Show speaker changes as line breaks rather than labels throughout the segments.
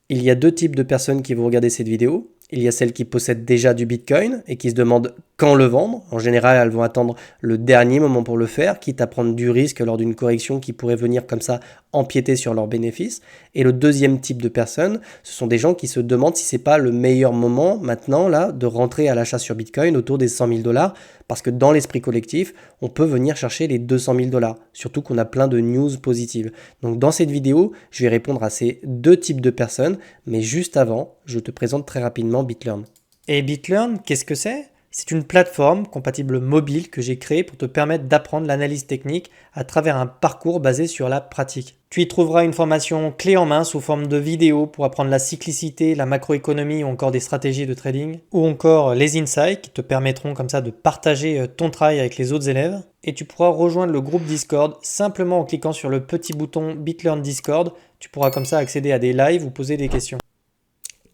Il y a deux types de personnes qui vont regarder cette vidéo. Il y a celles qui possèdent déjà du Bitcoin et qui se demandent quand le vendre. En général, elles vont attendre le dernier moment pour le faire, quitte à prendre du risque lors d'une correction qui pourrait venir comme ça empiéter sur leurs bénéfices. Et le deuxième type de personnes, ce sont des gens qui se demandent si c'est pas le meilleur moment maintenant là de rentrer à l'achat sur Bitcoin autour des 100 000 dollars, parce que dans l'esprit collectif, on peut venir chercher les 200 000 dollars, surtout qu'on a plein de news positives. Donc dans cette vidéo, je vais répondre à ces deux types de personnes, mais juste avant, je te présente très rapidement BitLearn. Et BitLearn, qu'est-ce que c'est? C'est une plateforme compatible mobile que j'ai créée pour te permettre d'apprendre l'analyse technique à travers un parcours basé sur la pratique. Tu y trouveras une formation clé en main sous forme de vidéos pour apprendre la cyclicité, la macroéconomie ou encore des stratégies de trading, ou encore les insights qui te permettront comme ça de partager ton travail avec les autres élèves. Et tu pourras rejoindre le groupe Discord simplement en cliquant sur le petit bouton BitLearn Discord. Tu pourras comme ça accéder à des lives ou poser des questions.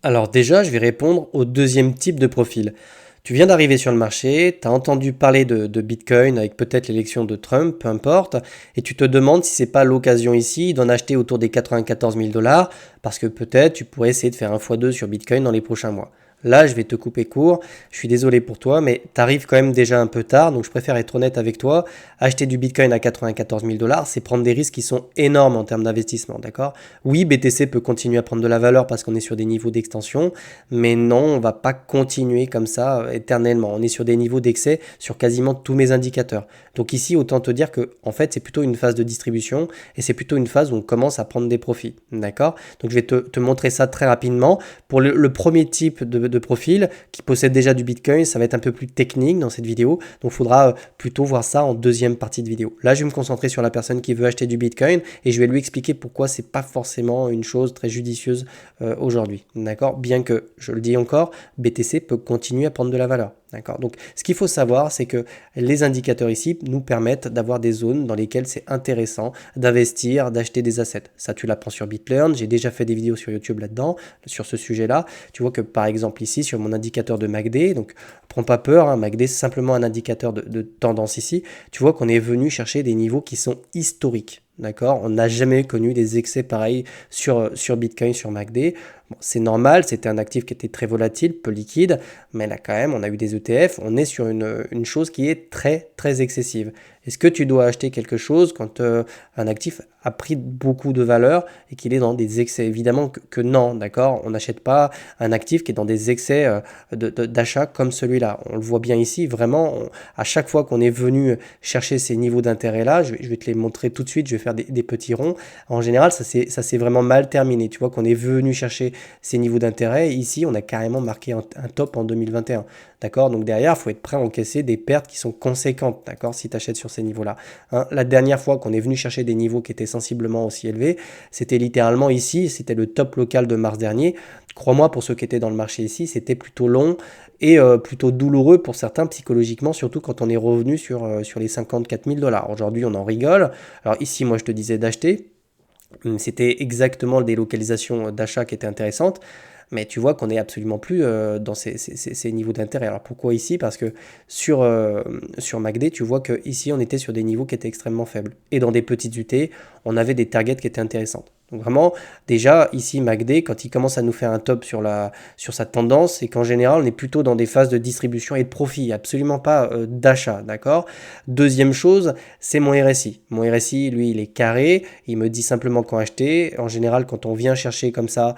Alors déjà, je vais répondre au deuxième type de profil. Tu viens d'arriver sur le marché, tu as entendu parler de Bitcoin avec peut-être l'élection de Trump, peu importe, et tu te demandes si c'est pas l'occasion ici d'en acheter autour des 94 000 dollars, parce que peut-être tu pourrais essayer de faire un x2 sur Bitcoin dans les prochains mois. Là, je vais te couper court, je suis désolé pour toi, mais tu arrives quand même déjà un peu tard, donc je préfère être honnête avec toi. Acheter du Bitcoin à 94 000 dollars, c'est prendre des risques qui sont énormes en termes d'investissement, d'accord? Oui, BTC peut continuer à prendre de la valeur parce qu'on est sur des niveaux d'extension, mais non, on va pas continuer comme ça éternellement. On est sur des niveaux d'excès sur quasiment tous mes indicateurs. Donc ici, autant te dire que en fait, c'est plutôt une phase de distribution et c'est plutôt une phase où on commence à prendre des profits, d'accord? Donc je vais te montrer ça très rapidement. Pour le premier type de profil qui possède déjà du Bitcoin, ça va être un peu plus technique dans cette vidéo. Donc il faudra plutôt voir ça en deuxième partie de vidéo. Là, je vais me concentrer sur la personne qui veut acheter du Bitcoin et je vais lui expliquer pourquoi c'est pas forcément une chose très judicieuse aujourd'hui. D'accord? Bien que, je le dis encore, BTC peut continuer à prendre de la valeur. D'accord. Donc, ce qu'il faut savoir, c'est que les indicateurs ici nous permettent d'avoir des zones dans lesquelles c'est intéressant d'investir, d'acheter des assets. Ça, tu l'apprends sur BitLearn. J'ai déjà fait des vidéos sur YouTube là-dedans, sur ce sujet-là. Tu vois que, par exemple, ici, sur mon indicateur de MACD, donc, prends pas peur, hein, MACD, c'est simplement un indicateur de tendance ici. Tu vois qu'on est venu chercher des niveaux qui sont historiques. D'accord? On n'a jamais connu des excès pareils sur Bitcoin, sur MACD. Bon, c'est normal, c'était un actif qui était très volatile, peu liquide, mais là quand même, on a eu des ETF, on est sur une chose qui est très très excessive. Est-ce que tu dois acheter quelque chose quand un actif a pris beaucoup de valeur et qu'il est dans des excès? Évidemment que non, d'accord? On n'achète pas un actif qui est dans des excès d'achat comme celui-là. On le voit bien ici, vraiment, à chaque fois qu'on est venu chercher ces niveaux d'intérêt-là, je vais te les montrer tout de suite, je vais faire des petits ronds. En général, ça s'est vraiment mal terminé. Tu vois qu'on est venu chercher ces niveaux d'intérêt. Ici, on a carrément marqué un top en 2021. D'accord? Donc derrière, il faut être prêt à encaisser des pertes qui sont conséquentes, d'accord, si tu achètes sur ces niveaux-là. Hein, la dernière fois qu'on est venu chercher des niveaux qui étaient sensiblement aussi élevés, c'était littéralement ici, c'était le top local de mars dernier. Crois-moi, pour ceux qui étaient dans le marché ici, c'était plutôt long et plutôt douloureux pour certains psychologiquement, surtout quand on est revenu sur les 54 000 dollars. Aujourd'hui, on en rigole. Alors ici, moi, je te disais d'acheter. C'était exactement la délocalisation d'achat qui était intéressante. Mais tu vois qu'on n'est absolument plus dans ces niveaux d'intérêt. Alors pourquoi ici? Parce que sur MACD, tu vois qu'ici, on était sur des niveaux qui étaient extrêmement faibles. Et dans des petites UT, on avait des targets qui étaient intéressantes. Donc vraiment, déjà, ici, MACD, quand il commence à nous faire un top sur sa tendance, c'est qu'en général, on est plutôt dans des phases de distribution et de profit, absolument pas d'achat, d'accord? Deuxième chose, c'est mon RSI. Mon RSI, lui, il est carré, il me dit simplement quand acheter. En général, quand on vient chercher comme ça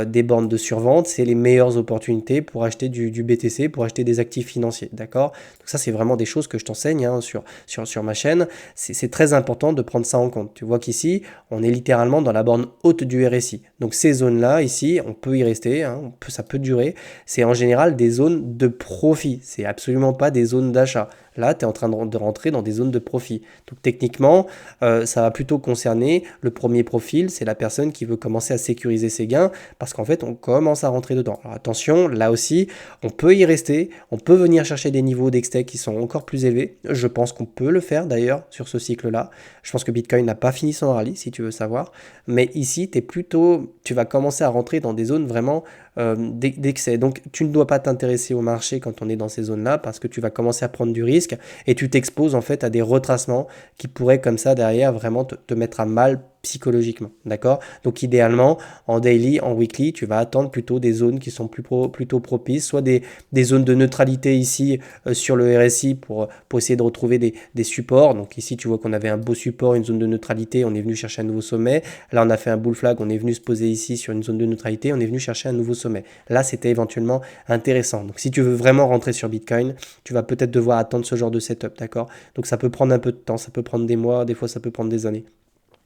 des bornes de survente, c'est les meilleures opportunités pour acheter du BTC, pour acheter des actifs financiers, d'accord? Donc ça, c'est vraiment des choses que je t'enseigne hein, sur ma chaîne. C'est très important de prendre ça en compte. Tu vois qu'ici, on est littéralement dans la borne haute du RSI. Donc ces zones-là, ici, on peut y rester, hein, ça peut durer. C'est en général des zones de profit. C'est absolument pas des zones d'achat. Là, tu es en train de rentrer dans des zones de profit. Donc techniquement, ça va plutôt concerner le premier profil, c'est la personne qui veut commencer à sécuriser ses gains parce qu'en fait, on commence à rentrer dedans. Alors attention, là aussi, on peut y rester, on peut venir chercher des niveaux d'extech qui sont encore plus élevés. Je pense qu'on peut le faire d'ailleurs sur ce cycle-là. Je pense que Bitcoin n'a pas fini son rallye, si tu veux savoir. Mais ici, tu vas commencer à rentrer dans des zones vraiment d'excès. Donc, tu ne dois pas t'intéresser au marché quand on est dans ces zones-là parce que tu vas commencer à prendre du risque et tu t'exposes en fait à des retracements qui pourraient comme ça derrière vraiment te mettre à mal psychologiquement, d'accord? Donc idéalement, en daily, en weekly, tu vas attendre plutôt des zones qui sont plutôt propices, soit des zones de neutralité ici sur le RSI pour essayer de retrouver des supports. Donc ici, tu vois qu'on avait un beau support, une zone de neutralité, on est venu chercher un nouveau sommet. Là, on a fait un bull flag, on est venu se poser ici sur une zone de neutralité, on est venu chercher un nouveau sommet. Là, c'était éventuellement intéressant. Donc si tu veux vraiment rentrer sur Bitcoin, tu vas peut-être devoir attendre ce genre de setup, d'accord? Donc ça peut prendre un peu de temps, ça peut prendre des mois, des fois ça peut prendre des années.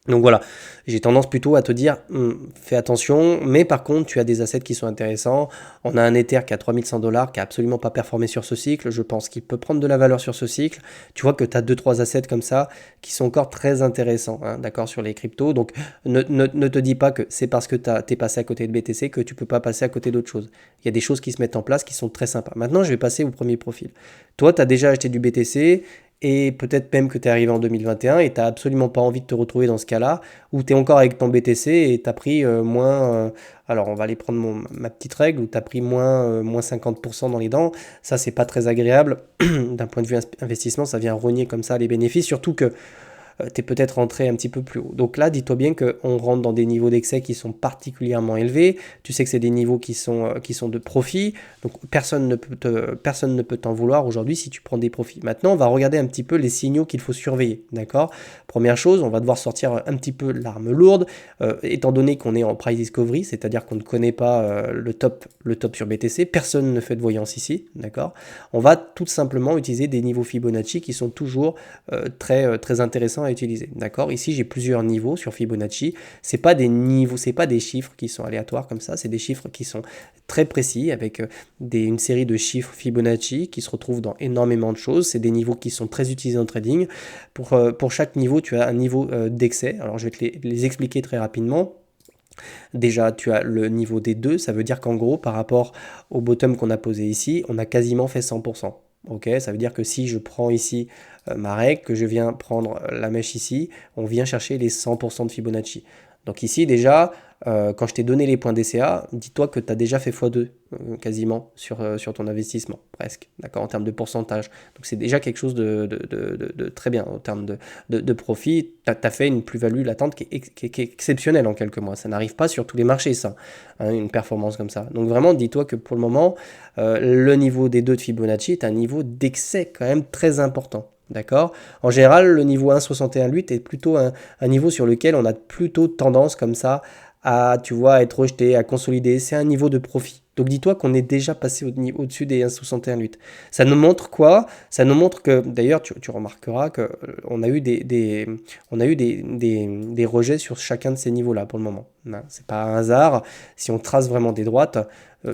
Donc voilà, j'ai tendance plutôt à te dire, fais attention, mais par contre, tu as des assets qui sont intéressants. On a un Ether qui a 3100 $, qui a absolument pas performé sur ce cycle. Je pense qu'il peut prendre de la valeur sur ce cycle. Tu vois que tu as 2-3 assets comme ça qui sont encore très intéressants, hein, d'accord, sur les cryptos. Donc ne te dis pas que c'est parce que tu es passé à côté de BTC que tu peux pas passer à côté d'autres choses. Il y a des choses qui se mettent en place qui sont très sympas. Maintenant, je vais passer au premier profil. Toi, tu as déjà acheté du BTC. Et peut-être même que tu es arrivé en 2021 et tu n'as absolument pas envie de te retrouver dans ce cas-là, où tu es encore avec ton BTC et tu as pris alors on va aller prendre ma petite règle, où tu as pris moins 50% dans les dents. Ça, c'est pas très agréable. D'un point de vue investissement, ça vient rogner comme ça les bénéfices, surtout que tu es peut-être rentré un petit peu plus haut. Donc là, dis-toi bien qu'on rentre dans des niveaux d'excès qui sont particulièrement élevés. Tu sais que c'est des niveaux qui sont de profit. Donc personne ne peut t'en vouloir aujourd'hui si tu prends des profits. Maintenant, on va regarder un petit peu les signaux qu'il faut surveiller. D'accord? Première chose, on va devoir sortir un petit peu l'arme lourde, étant donné qu'on est en price discovery, c'est-à-dire qu'on ne connaît pas le top sur BTC. Personne ne fait de voyance ici. D'accord? On va tout simplement utiliser des niveaux Fibonacci qui sont toujours très intéressants à utiliser. D'accord? Ici, j'ai plusieurs niveaux sur Fibonacci. C'est pas des niveaux, c'est pas des chiffres qui sont aléatoires comme ça, c'est des chiffres qui sont très précis avec une série de chiffres Fibonacci qui se retrouvent dans énormément de choses. C'est des niveaux qui sont très utilisés en trading. Pour chaque niveau, tu as un niveau d'excès. Alors, je vais te les expliquer très rapidement. Déjà, tu as le niveau des 2, ça veut dire qu'en gros, par rapport au bottom qu'on a posé ici, on a quasiment fait 100%. Ok, ça veut dire que si je prends ici ma règle, que je viens prendre la mèche ici, on vient chercher les 100% de Fibonacci. Donc ici déjà, quand je t'ai donné les points DCA, dis-toi que tu as déjà fait x2 quasiment sur ton investissement, presque, d'accord, en termes de pourcentage. Donc c'est déjà quelque chose de très bien en termes de profit. Tu as fait une plus-value latente qui est exceptionnelle en quelques mois. Ça n'arrive pas sur tous les marchés, ça, hein, une performance comme ça. Donc vraiment, dis-toi que pour le moment, le niveau des 2 de Fibonacci est un niveau d'excès quand même très important. D'accord? En général, le niveau 1,61,8 est plutôt un niveau sur lequel on a plutôt tendance comme ça à, tu vois, être rejeté, à consolider. C'est un niveau de profit. Donc dis-toi qu'on est déjà passé au-dessus des 1,61,8. Ça nous montre quoi? Ça nous montre que, d'ailleurs, tu remarqueras qu'on a eu des rejets sur chacun de ces niveaux-là pour le moment. C'est pas un hasard. Si on trace vraiment des droites,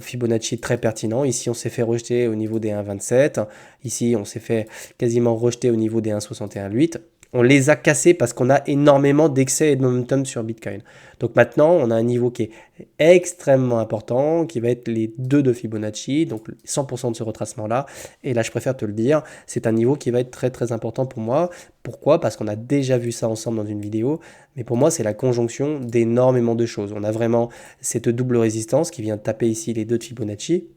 Fibonacci est très pertinent. Ici, on s'est fait rejeter au niveau des 1,27. Ici, on s'est fait quasiment rejeter au niveau des 1,61,8. On les a cassés parce qu'on a énormément d'excès et de momentum sur Bitcoin. Donc maintenant, on a un niveau qui est extrêmement important, qui va être les 2 de Fibonacci, donc 100% de ce retracement-là. Et là, je préfère te le dire, c'est un niveau qui va être très important pour moi. Pourquoi? Parce qu'on a déjà vu ça ensemble dans une vidéo. Mais pour moi, c'est la conjonction d'énormément de choses. On a vraiment cette double résistance qui vient taper ici les 2 de Fibonacci.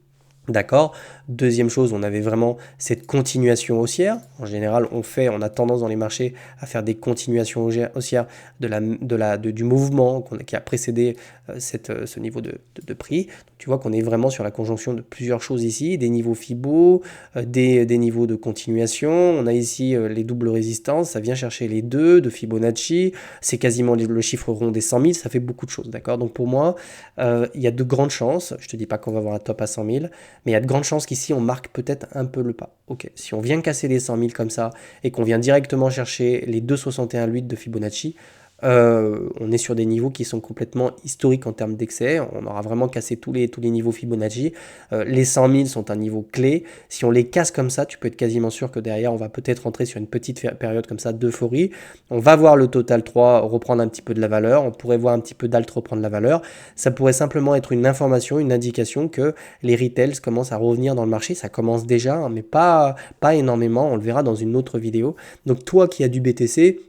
D'accord. Deuxième chose, on avait vraiment cette continuation haussière. En général, on a tendance dans les marchés à faire des continuations haussières du mouvement qui a précédé ce niveau de prix. Donc, tu vois qu'on est vraiment sur la conjonction de plusieurs choses ici, des niveaux Fibo, des niveaux de continuation. On a ici les doubles résistances, ça vient chercher les 2 de Fibonacci. C'est quasiment le chiffre rond des 100 000, ça fait beaucoup de choses. D'accord. Donc pour moi, il y a de grandes chances, je ne te dis pas qu'on va avoir un top à 100 000, mais il y a de grandes chances qu'ici, on marque peut-être un peu le pas. Ok, si on vient casser les 100 000 comme ça et qu'on vient directement chercher les 2,61,8 de Fibonacci, on est sur des niveaux qui sont complètement historiques en termes d'excès. On aura vraiment cassé tous les niveaux Fibonacci. Les 100 000 sont un niveau clé. Si on les casse comme ça, tu peux être quasiment sûr que derrière, on va peut-être rentrer sur une petite période comme ça d'euphorie. On va voir le total 3 reprendre un petit peu de la valeur. On pourrait voir un petit peu d'alt reprendre la valeur. Ça pourrait simplement être une information, une indication que les retails commencent à revenir dans le marché. Ça commence déjà, hein, mais pas énormément. On le verra dans une autre vidéo. Donc toi qui as du BTC,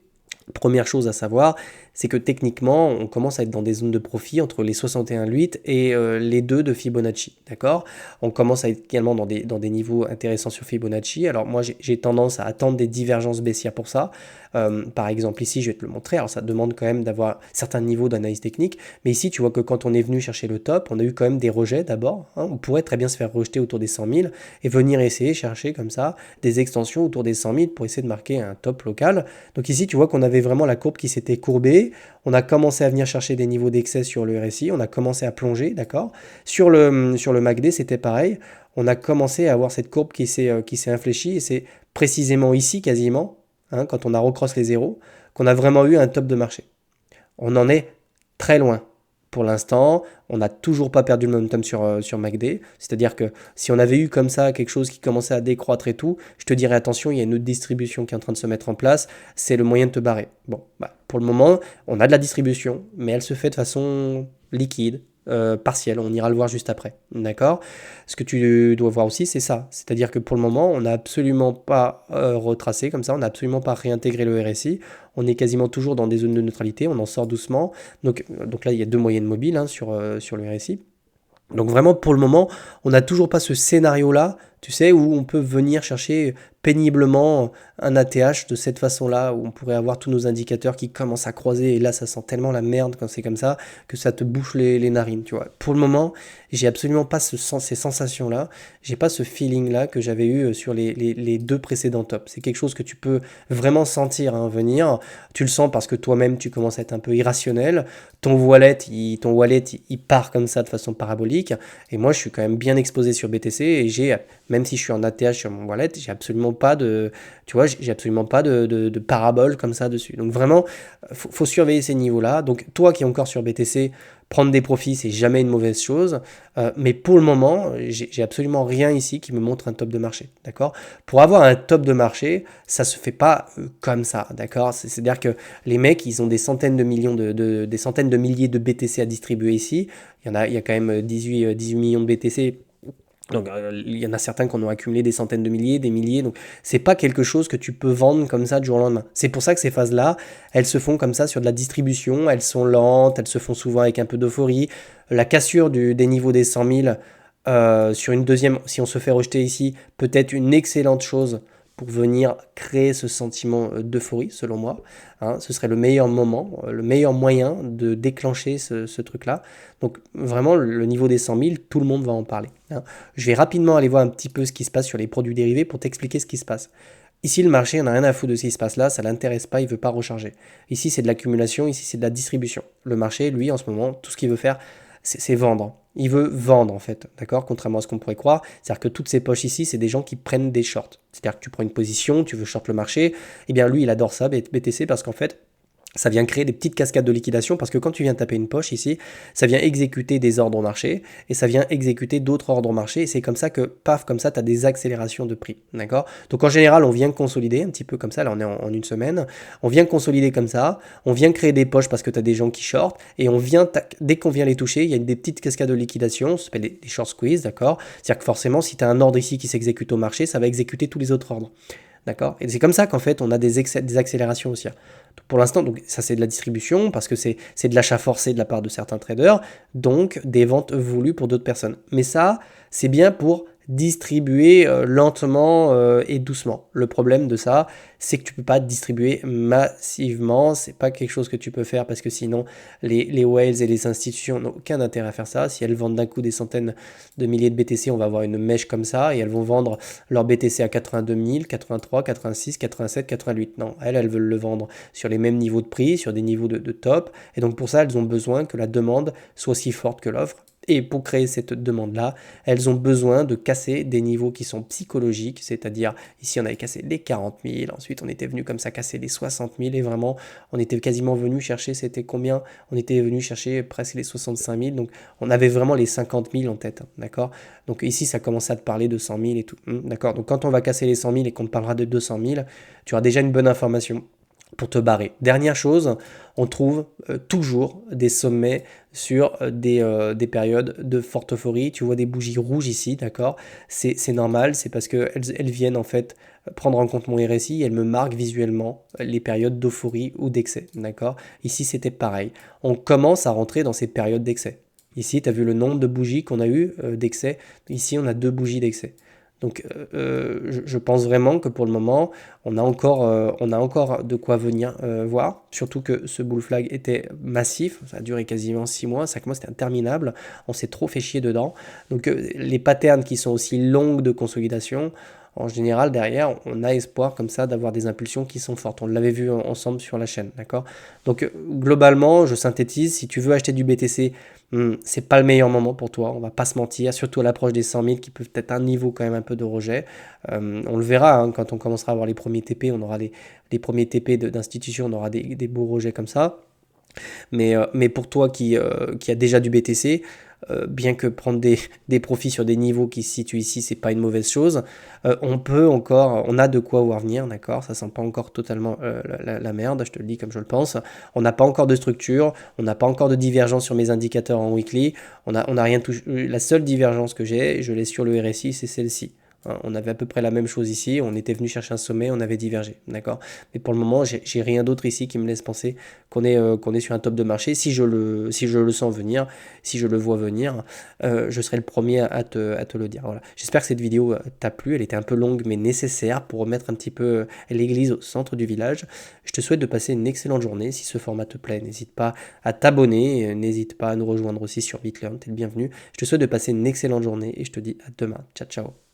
première chose à savoir, c'est que techniquement, on commence à être dans des zones de profit entre les 61,8 et les 2 de Fibonacci, d'accord? On commence à être également dans des niveaux intéressants sur Fibonacci. Alors moi, j'ai tendance à attendre des divergences baissières pour ça. Par exemple, ici, je vais te le montrer. Alors ça demande quand même d'avoir certains niveaux d'analyse technique, mais ici, tu vois que quand on est venu chercher le top, on a eu quand même des rejets d'abord, hein. On pourrait très bien se faire rejeter autour des 100 000 et venir essayer chercher comme ça des extensions autour des 100 000 pour essayer de marquer un top local. Donc ici, tu vois qu'on avait vraiment la courbe qui s'était courbée. On a commencé à venir chercher des niveaux d'excès sur le RSI. On a commencé à plonger, d'accord? Sur le MACD, c'était pareil. On a commencé à avoir cette courbe qui s'est infléchie et c'est précisément ici, quasiment, hein, quand on a recross les zéros, qu'on a vraiment eu un top de marché. On en est très loin. Pour l'instant, on n'a toujours pas perdu le momentum sur MACD. C'est-à-dire que si on avait eu comme ça quelque chose qui commençait à décroître et tout, je te dirais attention, il y a une autre distribution qui est en train de se mettre en place. C'est le moyen de te barrer. Bon, pour le moment, on a de la distribution, mais elle se fait de façon liquide, partielle. On ira le voir juste après. D'accord? Ce que tu dois voir aussi, c'est ça. C'est-à-dire que pour le moment, on n'a absolument pas retracé comme ça, on n'a absolument pas réintégré le RSI. On est quasiment toujours dans des zones de neutralité, on en sort doucement. Donc là, il y a deux moyennes mobiles hein, sur le RSI. Donc vraiment, pour le moment, on n'a toujours pas ce scénario-là, tu sais, où on peut venir chercher péniblement un ATH de cette façon-là, où on pourrait avoir tous nos indicateurs qui commencent à croiser, et là, ça sent tellement la merde quand c'est comme ça, que ça te bouche les narines, tu vois. Pour le moment, j'ai absolument pas ces sensations-là, j'ai pas ce feeling-là que j'avais eu sur les deux précédents tops. C'est quelque chose que tu peux vraiment sentir hein, venir. Tu le sens parce que toi-même, tu commences à être un peu irrationnel. Ton wallet, il part comme ça de façon parabolique. Et moi, je suis quand même bien exposé sur BTC et même si je suis en ATH sur mon wallet, j'ai absolument pas j'ai absolument pas de parabole comme ça dessus. Donc vraiment, faut surveiller ces niveaux-là. Donc toi qui es encore sur BTC, prendre des profits, c'est jamais une mauvaise chose. Mais pour le moment, j'ai absolument rien ici qui me montre un top de marché. D'accord? Pour avoir un top de marché, ça se fait pas comme ça. D'accord? C'est-à-dire que les mecs, ils ont des centaines de millions des centaines de milliers de BTC à distribuer ici. Il y a quand même 18 millions de BTC. Donc il y en a certains qui en ont accumulé des centaines de milliers, des milliers. Donc c'est pas quelque chose que tu peux vendre comme ça du jour au lendemain. C'est pour ça que ces phases-là, elles se font comme ça sur de la distribution. Elles sont lentes, elles se font souvent avec un peu d'euphorie. La cassure des niveaux des 100 000 sur une deuxième, si on se fait rejeter ici, peut-être une excellente chose pour venir créer ce sentiment d'euphorie, selon moi. Hein, ce serait le meilleur moment, le meilleur moyen de déclencher ce truc-là. Donc vraiment, le niveau des 100 000, tout le monde va en parler. Hein. Je vais rapidement aller voir un petit peu ce qui se passe sur les produits dérivés pour t'expliquer ce qui se passe. Ici, le marché, on n'a rien à foutre de ce qui se passe là, ça ne l'intéresse pas, il ne veut pas recharger. Ici, c'est de l'accumulation, ici, c'est de la distribution. Le marché, lui, en ce moment, tout ce qu'il veut faire, c'est vendre. Il veut vendre en fait, d'accord? Contrairement à ce qu'on pourrait croire. C'est-à-dire que toutes ces poches ici, c'est des gens qui prennent des shorts. C'est-à-dire que tu prends une position, tu veux short le marché. Eh bien lui, il adore ça, BTC, parce qu'en fait, ça vient créer des petites cascades de liquidation parce que quand tu viens taper une poche ici, ça vient exécuter des ordres au marché et ça vient exécuter d'autres ordres au marché et c'est comme ça que, paf, comme ça, tu as des accélérations de prix, d'accord? Donc en général, on vient consolider un petit peu comme ça, là on est en une semaine, on vient consolider comme ça, on vient créer des poches parce que tu as des gens qui shortent et dès qu'on vient les toucher, il y a des petites cascades de liquidation, ça s'appelle des short squeeze, d'accord? C'est-à-dire que forcément, si tu as un ordre ici qui s'exécute au marché, ça va exécuter tous les autres ordres. D'accord? Et c'est comme ça qu'en fait, on a des accélérations aussi. Pour l'instant, donc ça c'est de la distribution parce que c'est de l'achat forcé de la part de certains traders, donc des ventes voulues pour d'autres personnes. Mais ça, c'est bien pour distribuer lentement et doucement. Le problème de ça, c'est que tu peux pas distribuer massivement, c'est pas quelque chose que tu peux faire parce que sinon les whales et les institutions n'ont aucun intérêt à faire ça. Si elles vendent d'un coup des centaines de milliers de BTC, on va avoir une mèche comme ça et elles vont vendre leur BTC à 82 000, 83, 86, 87, 88. Non, elles veulent le vendre sur les mêmes niveaux de prix, sur des niveaux de top. Et donc pour ça, elles ont besoin que la demande soit aussi forte que l'offre. Et pour créer cette demande-là, elles ont besoin de casser des niveaux qui sont psychologiques, c'est-à-dire ici on avait cassé les 40 000, ensuite on était venu comme ça casser les 60 000 et vraiment on était quasiment venu chercher, c'était combien? On était venu chercher presque les 65 000, donc on avait vraiment les 50 000 en tête, hein, d'accord? Donc ici ça commençait à te parler de 100 000 et tout, d'accord? Donc quand on va casser les 100 000 et qu'on te parlera de 200 000, tu auras déjà une bonne information pour te barrer. Dernière chose, on trouve toujours des sommets sur des périodes de forte euphorie. Tu vois des bougies rouges ici, d'accord? C'est normal, c'est parce qu'elles viennent en fait prendre en compte mon RSI, elles me marquent visuellement les périodes d'euphorie ou d'excès, d'accord? Ici, c'était pareil. On commence à rentrer dans ces périodes d'excès. Ici, tu as vu le nombre de bougies qu'on a eu d'excès. Ici, on a 2 bougies d'excès. Donc, je pense vraiment que pour le moment, on a encore de quoi venir voir. Surtout que ce bull flag était massif. Ça a duré quasiment 6 mois. 5 mois, c'était interminable. On s'est trop fait chier dedans. Donc, les patterns qui sont aussi longues de consolidation, en général, derrière, on a espoir comme ça d'avoir des impulsions qui sont fortes. On l'avait vu ensemble sur la chaîne, d'accord? Donc, globalement, je synthétise, si tu veux acheter du BTC, c'est pas le meilleur moment pour toi, on va pas se mentir, surtout à l'approche des 100 000 qui peuvent être un niveau quand même un peu de rejet. On le verra hein, quand on commencera à avoir les premiers TP, on aura les premiers TP d'institutions, on aura des beaux rejets comme ça. Mais pour toi qui a déjà du BTC, bien que prendre des profits sur des niveaux qui se situent ici, c'est pas une mauvaise chose. On a de quoi voir venir, d'accord? Ça sent pas encore totalement la merde, je te le dis comme je le pense. On n'a pas encore de structure, on n'a pas encore de divergence sur mes indicateurs en weekly. On a rien touché. La seule divergence que j'ai, je l'ai sur le RSI, c'est celle-ci. Hein, on avait à peu près la même chose ici, on était venu chercher un sommet, on avait divergé, d'accord? Mais pour le moment, j'ai rien d'autre ici qui me laisse penser qu'on est sur un top de marché. Si je le sens venir, si je le vois venir, je serai le premier à te le dire. Voilà. J'espère que cette vidéo t'a plu, elle était un peu longue mais nécessaire pour remettre un petit peu l'église au centre du village. Je te souhaite de passer une excellente journée. Si ce format te plaît, n'hésite pas à t'abonner, n'hésite pas à nous rejoindre aussi sur BitLearn, t'es le bienvenu. Je te souhaite de passer une excellente journée et je te dis à demain. Ciao, ciao.